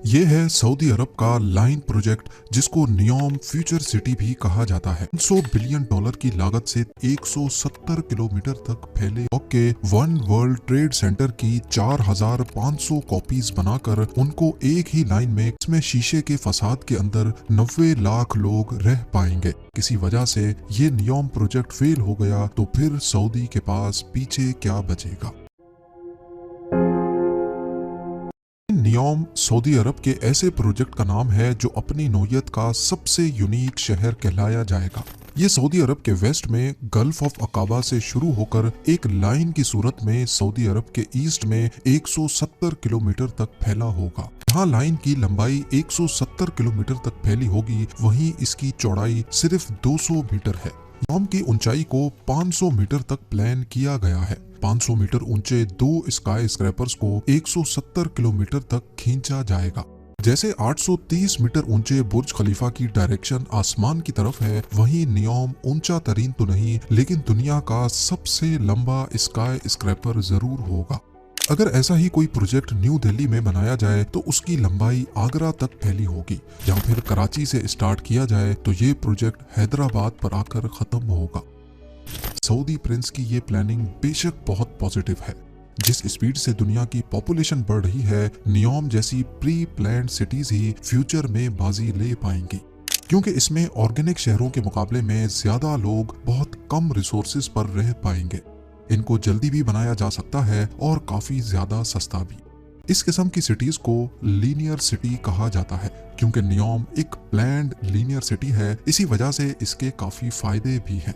ये है सऊदी अरब का लाइन प्रोजेक्ट, जिसको नियोम फ्यूचर सिटी भी कहा जाता है। $100 बिलियन की लागत से 170 किलोमीटर तक फैले के वन वर्ल्ड ट्रेड सेंटर की 4500 कॉपीज बनाकर उनको एक ही लाइन में इसमें शीशे के फसाद के अंदर 90 लाख लोग रह पाएंगे। किसी वजह से ये नियोम प्रोजेक्ट फेल हो गया तो फिर सऊदी के पास पीछे क्या बचेगा। नियोम सऊदी अरब के ऐसे प्रोजेक्ट का नाम है जो अपनी नौयत का सबसे यूनिक शहर कहलाया जाएगा। ये सऊदी अरब के वेस्ट में गल्फ ऑफ अकाबा से शुरू होकर एक लाइन की सूरत में सऊदी अरब के ईस्ट में 170 किलोमीटर तक फैला होगा। जहाँ लाइन की लंबाई 170 किलोमीटर तक फैली होगी, वहीं इसकी चौड़ाई सिर्फ 200 मीटर है। नियोम की ऊंचाई को 500 मीटर तक प्लान किया गया है। 500 मीटर ऊंचे 2 स्काई स्क्रैपर्स को 170 किलोमीटर तक खींचा जाएगा। जैसे 830 मीटर ऊंचे बुर्ज खलीफा की डायरेक्शन आसमान की तरफ है, वहीं नियोम ऊंचा तरीन तो नहीं, लेकिन दुनिया का सबसे लंबा स्काई स्क्रैपर जरूर होगा। अगर ऐसा ही कोई प्रोजेक्ट न्यू दिल्ली में बनाया जाए तो उसकी लंबाई आगरा तक फैली होगी, या फिर कराची से स्टार्ट किया जाए तो ये प्रोजेक्ट हैदराबाद पर आकर खत्म होगा। सऊदी प्रिंस की ये प्लानिंग बेशक बहुत पॉजिटिव है। जिस स्पीड से दुनिया की पॉपुलेशन बढ़ रही है, नियोम जैसी प्री प्लान्ड सिटीज ही फ्यूचर में बाजी ले पाएंगी, क्योंकि इसमें ऑर्गेनिक शहरों के मुकाबले में ज्यादा लोग बहुत कम रिसोर्सेज पर रह पाएंगे। इनको जल्दी भी बनाया जा सकता है और काफी ज्यादा सस्ता भी। इस किस्म की सिटीज को लीनियर सिटी कहा जाता है, क्योंकि नियोम एक प्लान्ड लीनियर सिटी है। इसी वजह से इसके काफी फायदे भी हैं।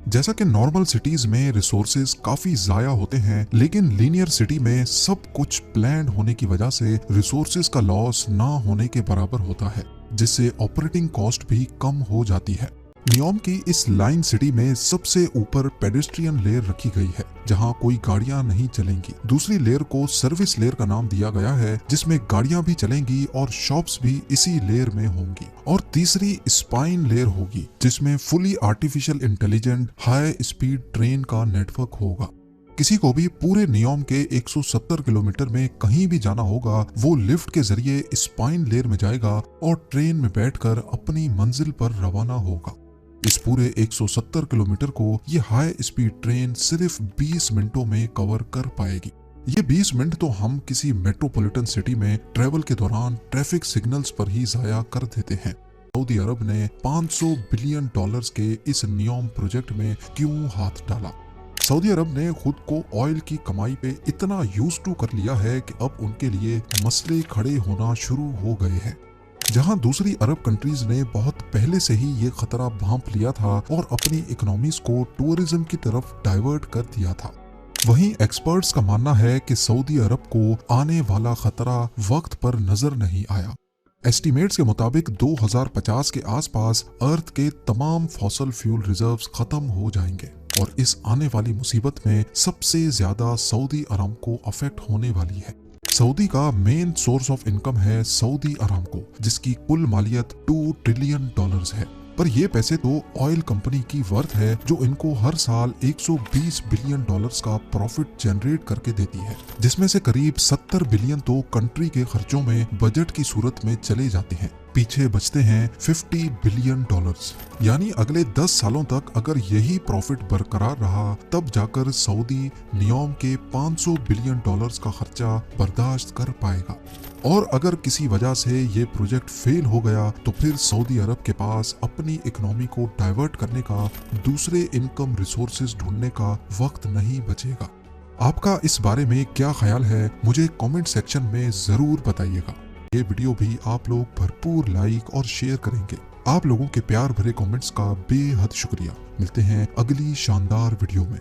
जैसा कि नॉर्मल सिटीज में रिसोर्सेज काफी जाया होते हैं, लेकिन लीनियर सिटी में सब कुछ प्लान्ड होने की वजह से रिसोर्सेज का लॉस ना होने के बराबर होता है, जिससे ऑपरेटिंग कॉस्ट भी कम हो जाती है। नियोम की इस लाइन सिटी में सबसे ऊपर पेडेस्ट्रियन लेयर रखी गई है, जहां कोई गाड़ियां नहीं चलेंगी। दूसरी लेयर को सर्विस लेयर का नाम दिया गया है, जिसमें गाड़ियां भी चलेंगी और शॉप्स भी इसी लेयर में होंगी। और तीसरी स्पाइन लेयर होगी, जिसमें fully artificial intelligent high speed train का नेटवर्क होगा। किसी को भी पूरे नियोम के 170 किलोमीटर में कहीं भी जाना होगा, वो लिफ्ट के जरिए स्पाइन लेयर में जाएगा और ट्रेन में बैठकर अपनी मंजिल पर रवाना होगा। इस पूरे 170 किलोमीटर को ये हाई स्पीड ट्रेन सिर्फ 20 मिनटों में कवर कर पाएगी। ये 20 मिनट तो हम किसी मेट्रोपॉलिटन सिटी में ट्रेवल के दौरान ट्रैफिक सिग्नल्स पर ही जाया कर देते हैं। सऊदी अरब ने $500 बिलियन के इस नियोम प्रोजेक्ट में क्यों हाथ डाला? सऊदी अरब ने खुद को ऑयल की कमाई पे इतना यूज टू कर लिया है कि अब उनके लिए मसले खड़े होना शुरू हो गए हैं। जहां दूसरी अरब कंट्रीज ने बहुत पहले से ही ये खतरा भांप लिया था और अपनी इकोनॉमीज को टूरिज्म की तरफ डाइवर्ट कर दिया था, वहीं एक्सपर्ट्स का मानना है कि सऊदी अरब को आने वाला खतरा वक्त पर नजर नहीं आया। एस्टिमेट्स के मुताबिक 2050 के आसपास अर्थ के तमाम फॉसल फ्यूल रिजर्व्स खत्म हो जाएंगे, और इस आने वाली मुसीबत में सबसे ज्यादा सऊदी अरामको अफेक्ट होने वाली है। सऊदी का मेन सोर्स ऑफ इनकम है सऊदी अरामको, जिसकी कुल मालियत $2 ट्रिलियन है। पर ये पैसे तो ऑयल कंपनी की वर्थ है, जो इनको हर साल $120 बिलियन का प्रॉफिट जनरेट करके देती है, जिसमें से करीब 70 बिलियन तो कंट्री के खर्चों में बजट की सूरत में चले जाते हैं। पीछे बचते हैं $50 बिलियन। यानी अगले 10 सालों तक अगर यही प्रॉफिट बरकरार रहा, तब जाकर सऊदी नियोम के $500 बिलियन का खर्चा बर्दाश्त कर पाएगा। और अगर किसी वजह से ये प्रोजेक्ट फेल हो गया, तो फिर सऊदी अरब के पास अपनी इकोनॉमी को डाइवर्ट करने का, दूसरे इनकम रिसोर्सेज ढूंढने का वक्त नहीं बचेगा। आपका इस बारे में क्या ख्याल है, मुझे कमेंट सेक्शन में जरूर बताइएगा। ये वीडियो भी आप लोग भरपूर लाइक और शेयर करेंगे। आप लोगों के प्यार भरे कमेंट्स का बेहद शुक्रिया। मिलते हैं अगली शानदार वीडियो में।